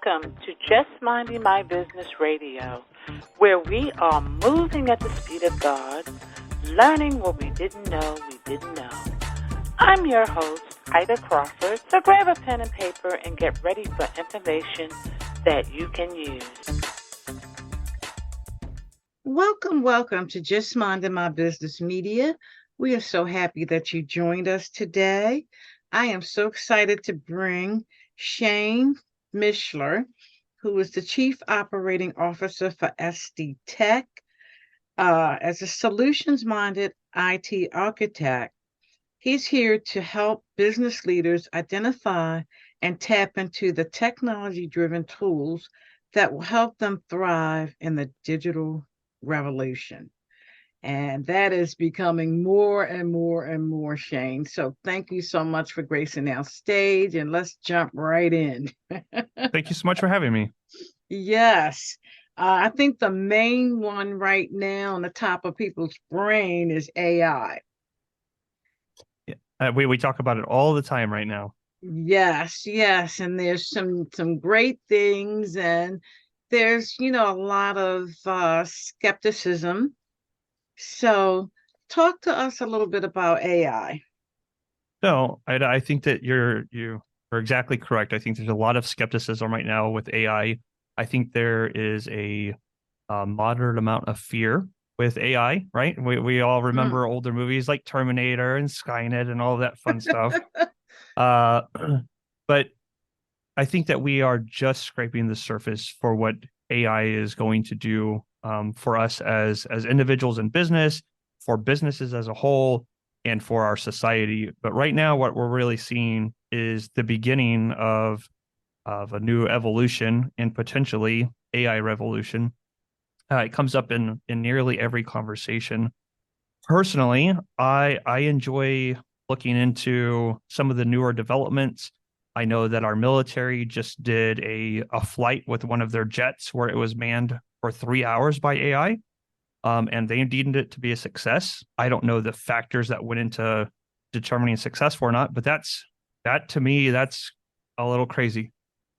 Welcome to Just Minding My Business Radio, where we are moving at the speed of God, learning what we didn't know we didn't know. I'm your host, Ida Crawford, so grab a pen and paper and get ready for information that you can use. Welcome to Just Minding My Business Media. We are so happy that you joined us today. I am so excited to bring Shane Mishler, who is the Chief Operating Officer for SD Tech. As a solutions-minded IT architect, he's here to help business leaders identify and tap into the technology-driven tools that will help them thrive in the digital revolution. And that is becoming more and more, Shane. So thank you so much for gracing our stage, and let's jump right in. Thank you so much for having me. Yes. I think the main one right now on the top of people's brain is AI. Yeah. We talk about it all the time right now. Yes. And there's some great things, and there's, a lot of skepticism. So talk to us a little bit about AI. So I think that you're exactly correct. I think there's a lot of skepticism right now with AI. I think there is a moderate amount of fear with AI, right? We all remember older movies like Terminator and Skynet and all that fun stuff. But I think that we are just scraping the surface for what AI is going to do for us as individuals in business, for businesses as a whole, and for our society. But right now, what we're really seeing is the beginning of a new evolution and potentially AI revolution. It comes up in nearly every conversation. Personally, I enjoy looking into some of the newer developments. I know that our military just did a flight with one of their jets where it was manned for 3 hours by AI, and they deemed it to be a success. I don't know the factors that went into determining success or not, but that to me, that's a little crazy.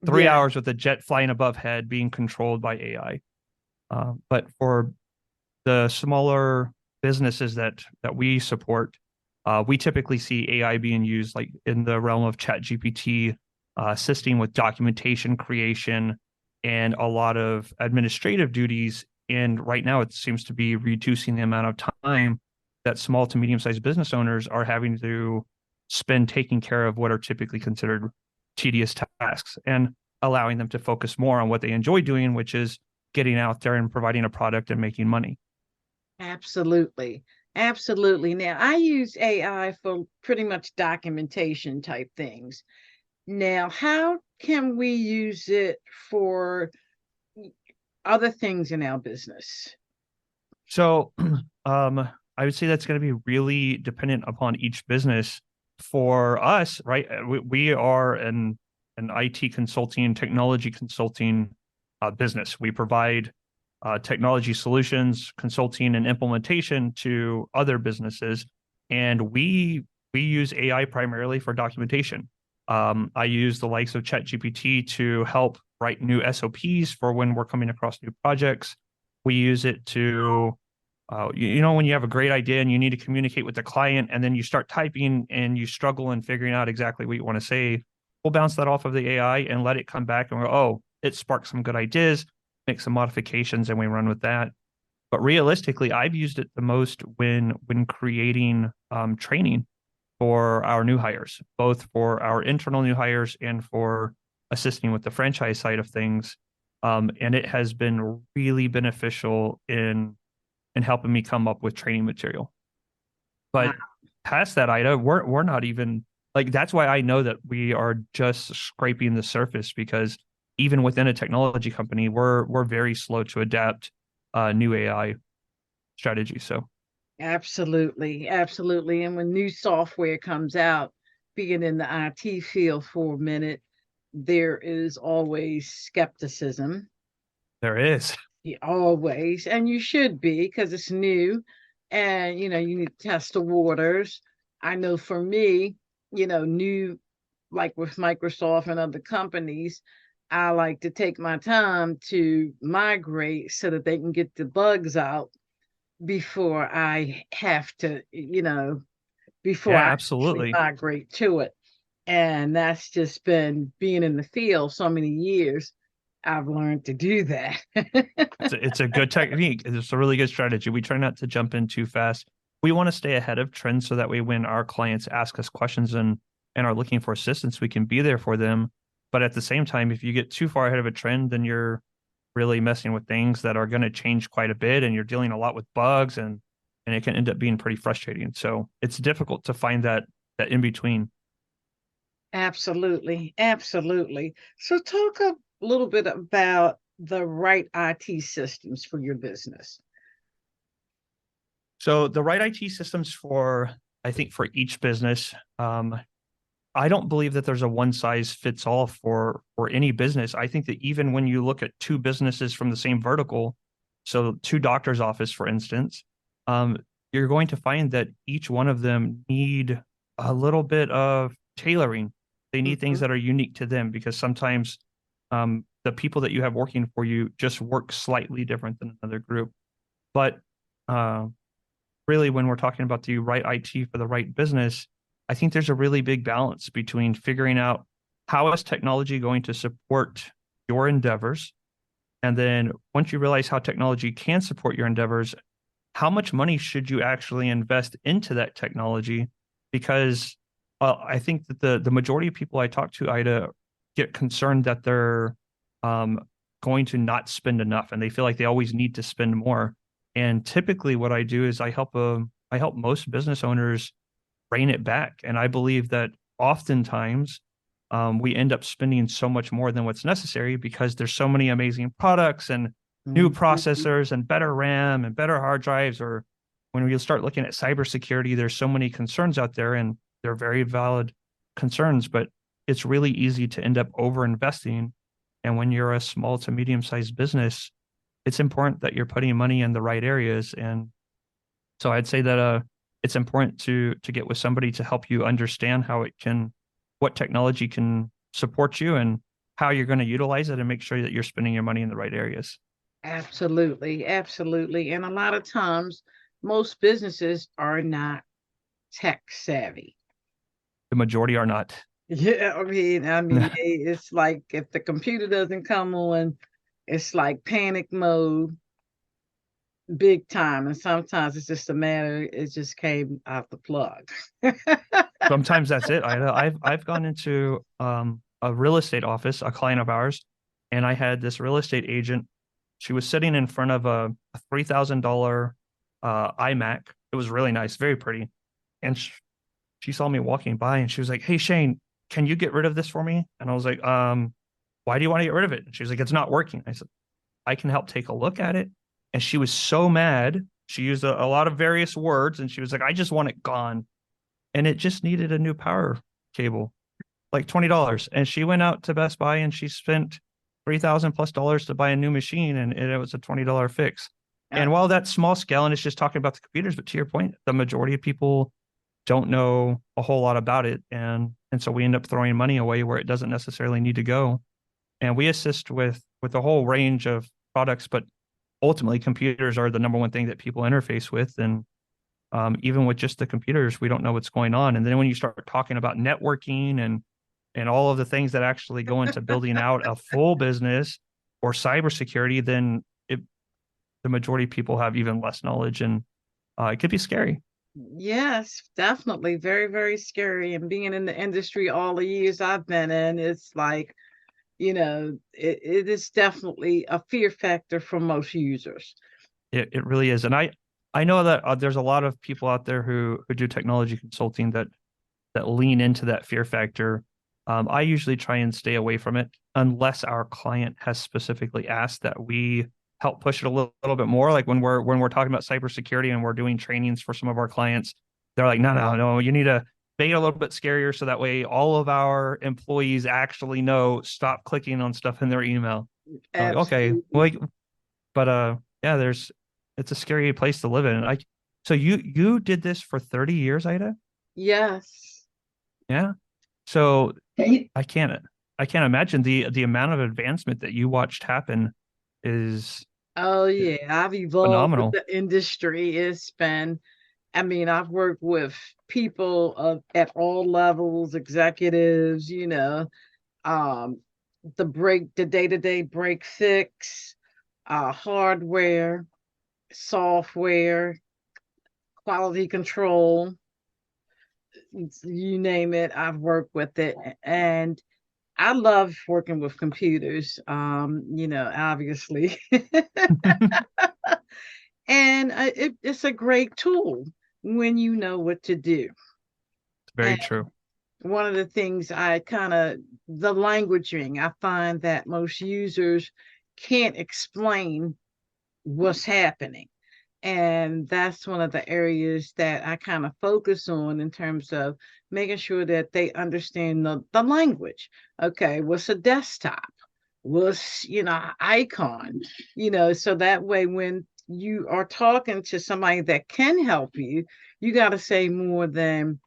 3 hours with a jet flying above head being controlled by AI. But for the smaller businesses that we support, we typically see AI being used like in the realm of ChatGPT, assisting with documentation creation and a lot of administrative duties. And right now it seems to be reducing the amount of time that small to medium-sized business owners are having to spend taking care of what are typically considered tedious tasks and allowing them to focus more on what they enjoy doing, which is getting out there and providing a product and making money. Absolutely. Now, I use AI for pretty much documentation type things. Now, how can we use it for other things in our business? So I would say that's going to be really dependent upon each business. For us, right, we are an IT consulting, technology consulting business. We provide technology solutions, consulting, and implementation to other businesses, and we use AI primarily for documentation. I use the likes of ChatGPT to help write new SOPs for when we're coming across new projects. We use it to, when you have a great idea and you need to communicate with the client, and then you start typing and you struggle in figuring out exactly what you want to say, we'll bounce that off of the AI and let it come back and go, oh, it sparked some good ideas, make some modifications, and we run with that. But realistically, I've used it the most when creating training for our new hires, both for our internal new hires and for assisting with the franchise side of things. And it has been really beneficial in helping me come up with training material. But past that, Ida, we're not even like, that's why I know that we are just scraping the surface, because even within a technology company, we're very slow to adapt new AI strategies. So Absolutely. And when new software comes out, being in the IT field for a minute, there is always skepticism. There is. Yeah, always. And you should be, because it's new and, you need to test the waters. I know for me, new, like with Microsoft and other companies, I like to take my time to migrate so that they can get the bugs out before I have to, before Yeah, I actually absolutely. migrate to it. And that's just been being in the field so many years. I've learned to do that. It's a good technique. It's a really good strategy. We try not to jump in too fast. We want to stay ahead of trends so that way when our clients ask us questions and are looking for assistance, we can be there for them. But at the same time, if you get too far ahead of a trend, then you're really messing with things that are going to change quite a bit, and you're dealing a lot with bugs, and it can end up being pretty frustrating. So it's difficult to find that in between. Absolutely. Absolutely. So, talk a little bit about the right IT systems for your business. So the right IT systems I think for each business. I don't believe that there's a one size fits all for any business. I think that even when you look at two businesses from the same vertical, so two doctors' office, for instance, um, you're going to find that each one of them need a little bit of tailoring. They need things Mhm. that are unique to them because sometimes the people that you have working for you just work slightly different than another group. But uh, really, when we're talking about the right IT for the right business, I think there's a really big balance between figuring out how is technology going to support your endeavors. And then once you realize how technology can support your endeavors, how much money should you actually invest into that technology? Because I think that the majority of people I talk to, Ida, get concerned that they're um, going to not spend enough, and they feel like they always need to spend more. And typically, what I do is I help most business owners rein it back, and I believe that oftentimes we end up spending so much more than what's necessary because there's so many amazing products and new Mhm. processors and better RAM and better hard drives. Or when we start looking at cybersecurity, there's so many concerns out there, and they're very valid concerns, but it's really easy to end up over investing. And when you're a small to medium sized business, it's important that you're putting money in the right areas. And so I'd say that it's important to get with somebody to help you understand what technology can support you and how you're going to utilize it, and make sure that you're spending your money in the right areas. Absolutely. Absolutely. And a lot of times, most businesses are not tech savvy. The majority are not. Yeah, it's like if the computer doesn't come on, it's like panic mode, big time. And sometimes it's just a matter, it just came out the plug. Sometimes that's it. I've gone into a real estate office, a client of ours, and I had this real estate agent. She was sitting in front of a $3,000 iMac. It was really nice, very pretty. And she saw me walking by, and she was like, "Hey, Shane, can you get rid of this for me?" And I was like, why do you want to get rid of it? And she was like, "It's not working." I said, "I can help take a look at it." And she was so mad. She used a lot of various words, and she was like, "I just want it gone." And it just needed a new power cable, like $20. And she went out to Best Buy and she spent 3,000 plus dollars to buy a new machine, and it was a $20 fix. Uh, And while that's small scale and it's just talking about the computers, but to your point, the majority of people don't know a whole lot about it. And so we end up throwing money away where it doesn't necessarily need to go. And we assist with a whole range of products, but ultimately computers are the number one thing that people interface with. And even with just the computers, we don't know what's going on. And then when you start talking about networking and all of the things that actually go into building out a full business or cybersecurity, then the majority of people have even less knowledge, and it could be scary. yes, definitely. Very, very scary. And being in the industry all the years I've been in, it's like, it is definitely a fear factor for most users. It really is. And I know that there's a lot of people out there who do technology consulting that lean into that fear factor. I usually try and stay away from it unless our client has specifically asked that we help push it little bit more. Like when we're talking about cybersecurity and we're doing trainings for some of our clients, they're like, "No, no, no, you need to make it a little bit scarier so that way all of our employees actually know, stop clicking on stuff in their email." I'm like, okay, Absolutely. well, but yeah, it's a scary place to live in. So you did this for 30 years, Ida? Yes. Yeah. So Hey. I can't I can't imagine the amount of advancement that you watched happen is Oh yeah, I've evolved with phenomenal. the industry. It's been, I mean, I've worked with people at all levels, executives, um, the day-to-day break fix, hardware, software, quality control, you name it, I've worked with it. And I love working with computers, obviously. And it's a great tool when you know what to do. Very And true. one of the things the languaging, I find that most users can't explain what's happening. And that's one of the areas that I kind of focus on in terms of making sure that they understand the language. Okay, what's a desktop? What's, icon? So that way when you are talking to somebody that can help you, you got to say more than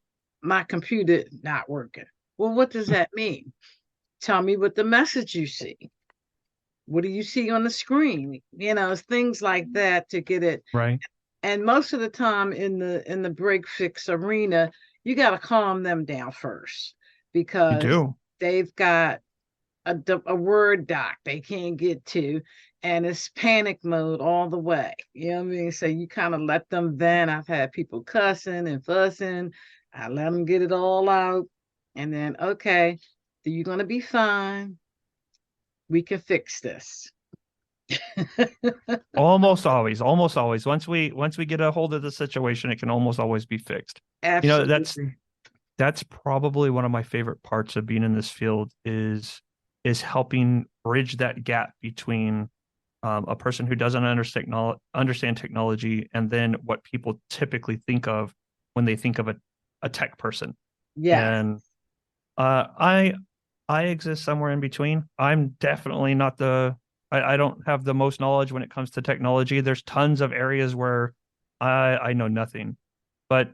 my computer not working. Well, what does that mean? Tell me what the message you see. What do you see on the screen? Things like that to get it. Right. And most of the time in the break fix arena, you got to calm them down first You because do. they've got a Word doc they can't get to, and it's panic mode all the way. You know what I mean? So you kind of let them vent. I've had people cussing and fussing. I let them get it all out. And then, okay, you're going to be fine. We can fix this. Almost always, almost always. Once we get a hold of the situation, it can almost always be fixed. You know, Absolutely. that's probably one of my favorite parts of being in this field is helping bridge that gap between a person who doesn't understand technology and then what people typically think of when they think of a tech person. Yes. And uh, I I exist somewhere in between. I'm definitely not I don't have the most knowledge when it comes to technology. There's tons of areas where I know nothing, but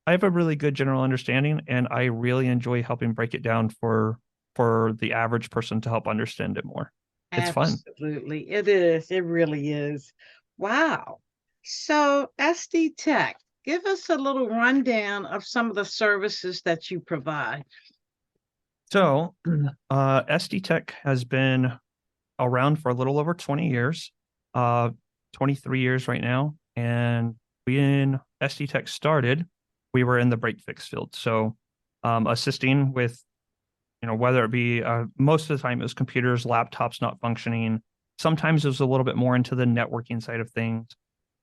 I have a really good general understanding, and I really enjoy helping break it down for the average person to help understand it more. It's fun. Absolutely. It is. It really is. Wow. So, SD Tech, give us a little rundown of some of the services that you provide. So, SD Tech has been around for a little over 20 years, uh, 23 years right now. And when SD Tech started, we were in the break fix field. So, assisting with, whether it be most of the time it was computers, laptops not functioning. Sometimes it was a little bit more into the networking side of things.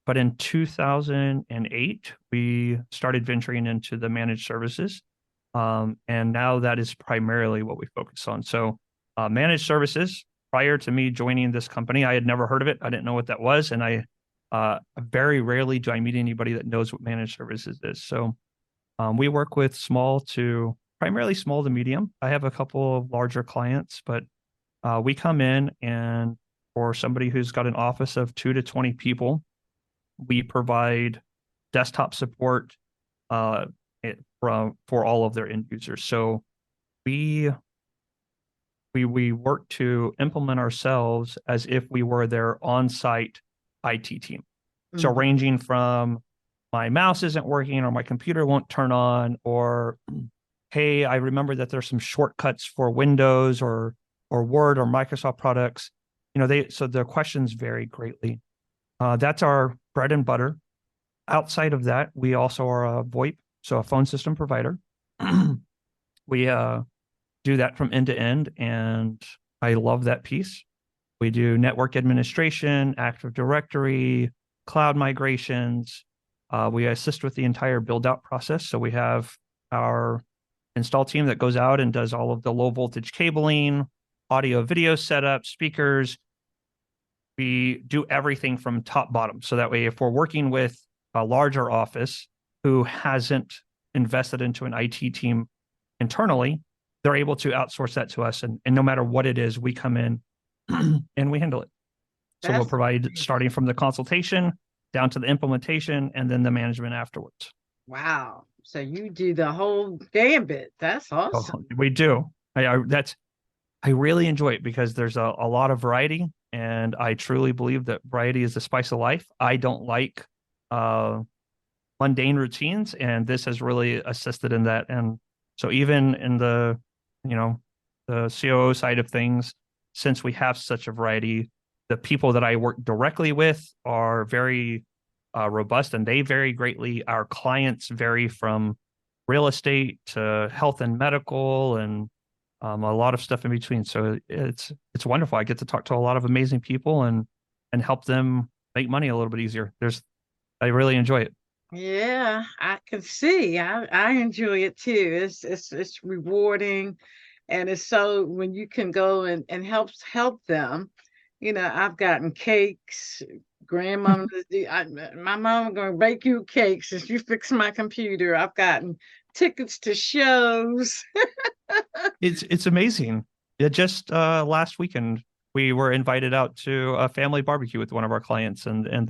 But in 2008, we started venturing into the managed services. And now that is primarily what we focus on. So, managed services, prior to me joining this company, I had never heard of it. I didn't know what that was. And very rarely do I meet anybody that knows what managed services is. So, we work with primarily small to medium. I have a couple of larger clients, but we come in, and for somebody who's got an office of 2 to 20 people, we provide desktop support for all of their end users. So we we work to implement ourselves as if we were their on-site IT team. So Mhm. ranging from my mouse isn't working or my computer won't turn on, or hey, I remember that there's some shortcuts for Windows or Word or Microsoft products. So the questions vary greatly. That's our bread and butter. Outside of that, we also are a VoIP, so a phone system provider. We do that from end to end, and I love that piece. We do network administration, Active Directory, cloud migrations. We assist with the entire build out process. So we have our install team that goes out and does all of the low voltage cabling, audio, video setup, speakers. We do everything from top bottom. So that way, if we're working with a larger office who hasn't invested into an IT team internally, they're able to outsource that to us. And no matter what it is, we come in and we handle it. So we'll That's provide amazing. starting from the consultation down to the implementation and then the management afterwards. Wow. So you do the whole gambit. That's Oh, awesome. we do. That's I really enjoy it because there's a lot of variety, and I truly believe that variety is the spice of life. I don't like uh, mundane routines, and this has really assisted in that. And so even in you know, the COO side of things, since we have such a variety, the people that I work directly with are very robust, and they vary greatly. Our clients vary from real estate to health and medical, and a lot of stuff in between. So it's wonderful. I get to talk to a lot of amazing people and help them make money a little bit easier. I really enjoy it. Yeah, I can see. I enjoy it too. It's rewarding, and it's so when you can go and help them. I've gotten cakes. Grandmama, my mama gonna bake you cakes if you fix my computer. I've gotten tickets to shows. It's amazing. It just last weekend we were invited out to a family barbecue with one of our clients, and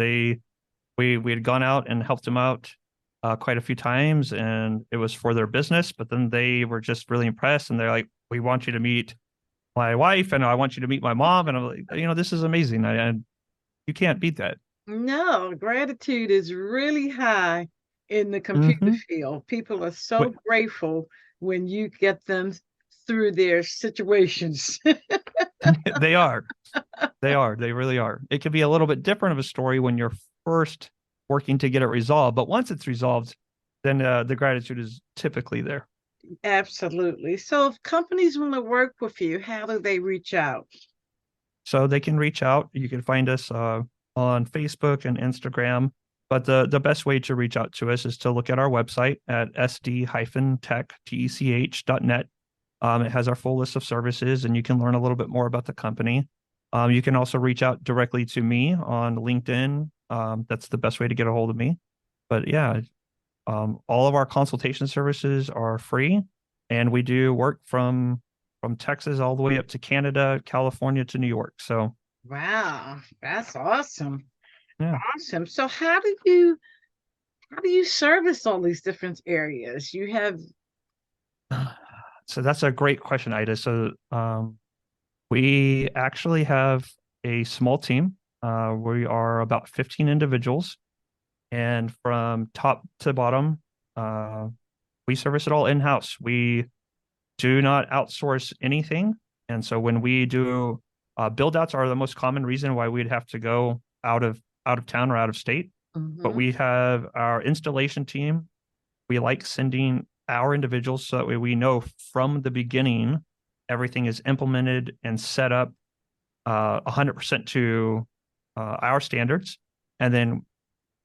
we had gone out and helped them out quite a few times, and it was for their business. But then they were just really impressed, and they're like, "We want you to meet my wife, and I want you to meet my mom." And I'm like, this is amazing. And you can't beat that. No, gratitude is really high in the computer Hmm. field. People are so grateful when you get them through their situations. They are. They are. They really are. It can be a little bit different of a story when you're first working to get it resolved, but once it's resolved, then the gratitude is typically there. Absolutely. So if companies want to work with you, how do they reach out? So they can reach out. You can find us on Facebook and Instagram. But the best way to reach out to us is to look at our website at sd-tech.net. It has our full list of services, and you can learn a little bit more about the company. You can also reach out directly to me on LinkedIn. That's the best way to get a hold of me. But yeah, all of our consultation services are free, and we do work from Texas all the way up to Canada, California to New York. So Wow, that's awesome. yeah. Awesome. So how do you service all these different areas? You have So that's a great question, Ida. So we actually have a small team. We are about 15 individuals, and from top to bottom, uh, we service it all in-house. We do not outsource anything. And so when we do build outs are the most common reason why we'd have to go out of town or out of state. But Mhm. we have our installation team. We like sending our individuals so that way we know from the beginning everything is implemented and set up 100% to our standards. And then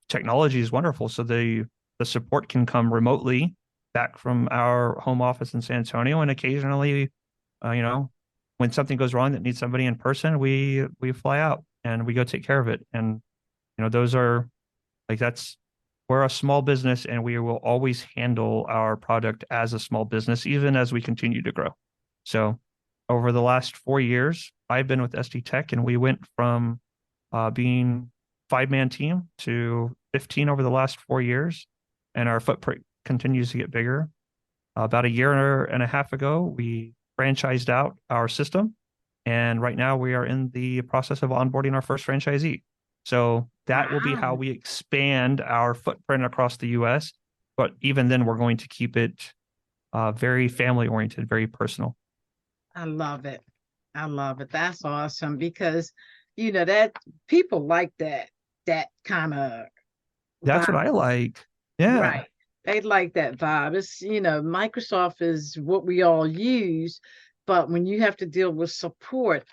technology is wonderful. So the support can come remotely back from our home office in San Antonio, and occasionally, you know, when something goes wrong that needs somebody in person, we fly out and we go take care of it. And those are like that's we're a small business, and we will always handle our product as a small business, even as we continue to grow. So, over the last 4 years, I've been with SD Tech, and we went from being 5-man team to 15 over the last 4 years, and our footprint continues to get bigger. About a year and a half ago, we franchised out our system, and right now we are in the process of onboarding our first franchisee. So that will be how Wow. we expand our footprint across the US. But even then, we're going to keep it very family oriented, very personal. I love it. I love it. That's awesome because that people like that kind of That's what vibe. I like. Yeah. Right. They like that vibe. Microsoft is what we all use, but when you have to deal with support,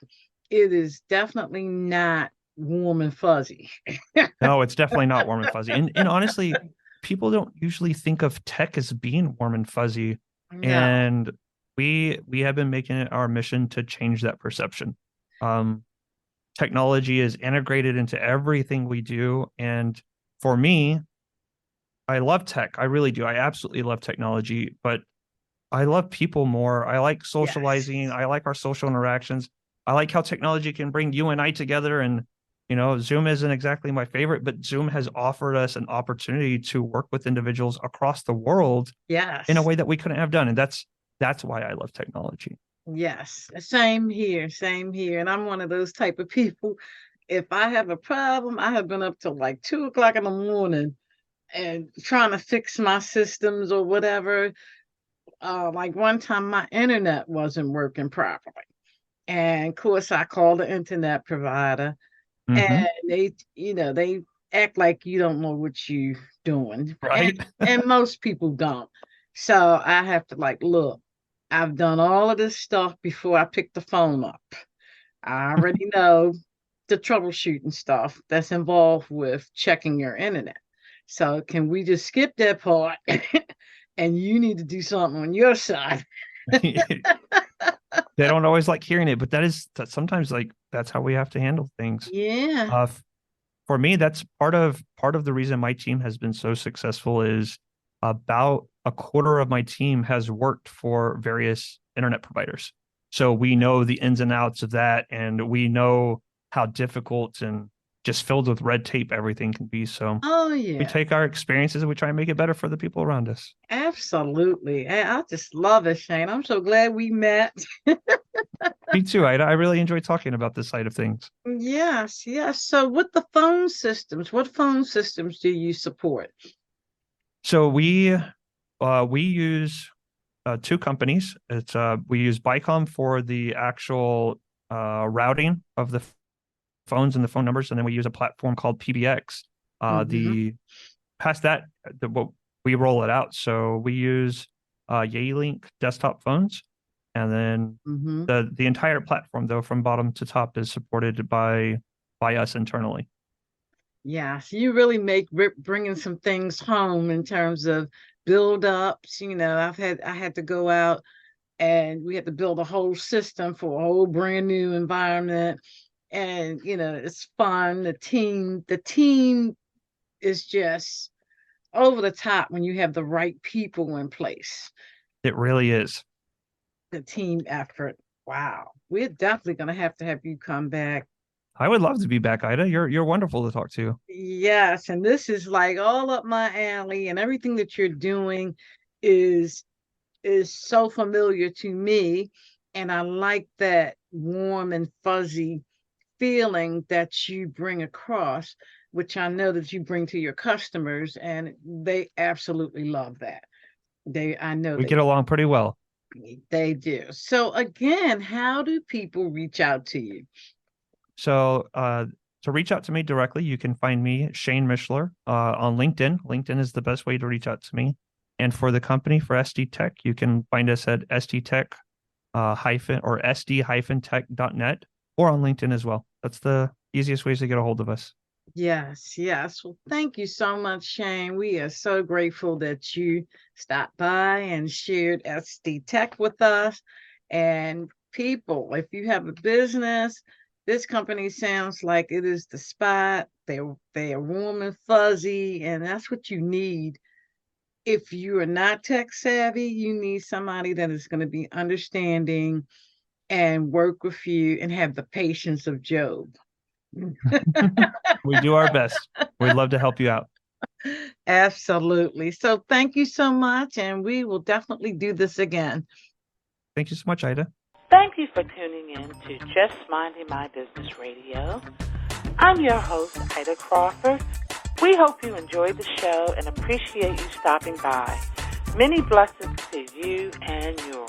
it is definitely not warm and fuzzy. No, it's definitely not warm and fuzzy. And honestly, people don't usually think of tech as being warm and fuzzy. No. And we have been making it our mission to change that perception. Um, Technology is integrated into everything we do. And for me, I love tech. I really do. I absolutely love technology, but I love people more. I like Yes. socializing. I like our social interactions. I like how technology can bring you and I together. And, Zoom isn't exactly my favorite, but Zoom has offered us an opportunity to work with individuals across the world in a Yes. way that we couldn't have done. And that's why I love technology. Yes, same here, same here. And I'm one of those type of people. If I have a problem, I have been up till like 2 o'clock in the morning and trying to fix my systems or whatever. Like one time my internet wasn't working properly. And of course I called the internet provider Hmm. and they act like you don't know what you're doing. And Right. and most people don't. So I have to like, look, I've done all of this stuff before I pick the phone up. I already know the troubleshooting stuff that's involved with checking your internet. So can we just skip that part and you need to do something on your side? They don't always like hearing it, but that sometimes like that's how we have to handle things. Yeah. Uh, for me, that's part of the reason my team has been so successful is about a quarter of my team has worked for various internet providers. So we know the ins and outs of that, and we know how difficult and just filled with red tape everything can be. So Oh we yeah. take our experiences and we try and make it better for the people around us. Absolutely. I just love it, Shane. I'm so glad we met. Me too. I really enjoy talking about this side of things. Yes, yes. So with the phone systems, what phone systems do you support? So we use two companies. It's we use Bicom for the actual routing of the phones and the phone numbers, and then we use a platform called PBX. Hmm. The past that, what we roll it out. So we use Yealink desktop phones, and then Hmm. the entire platform, though, from bottom to top, is supported by us internally. Yes, you really make bringing some things home in terms of build ups. I had to go out and we had to build a whole system for a whole brand new environment. And it's fun. The team is just over the top when you have the right people in place. It really is. The team effort. Wow. We're definitely gonna have to have you come back. I would love to be back, Ida. You're wonderful to talk to. Yes, and this is like all up my alley, and everything that you're doing is is so familiar to me. And I like that warm and fuzzy feeling that you bring across, which I know that you bring to your customers, and they absolutely love that. I know We get along pretty well. they do. So again, how do people reach out to you? So to reach out to me directly, you can find me, Shane Mishler, on LinkedIn. LinkedIn is the best way to reach out to me. And for the company, for SD Tech, you can find us at sdtech hyphen or sd-tech.net or on LinkedIn as well. That's the easiest ways to get a hold of us. Yes, yes. Well, thank you so much, Shane. We are so grateful that you stopped by and shared SD Tech with us. And people, if you have a business, this company sounds like it is the spot. They're warm and fuzzy, and that's what you need. If you are not tech savvy, you need somebody that is going to be understanding and work with you and have the patience of Job. We do our best. We'd love to help you out. Absolutely. So thank you so much, and we will definitely do this again. Thank you so much, Ida. Thank you for tuning in to Just Minding My Business Radio. I'm your host, Ida Crawford. We hope you enjoyed the show and appreciate you stopping by. Many blessings to you and yours.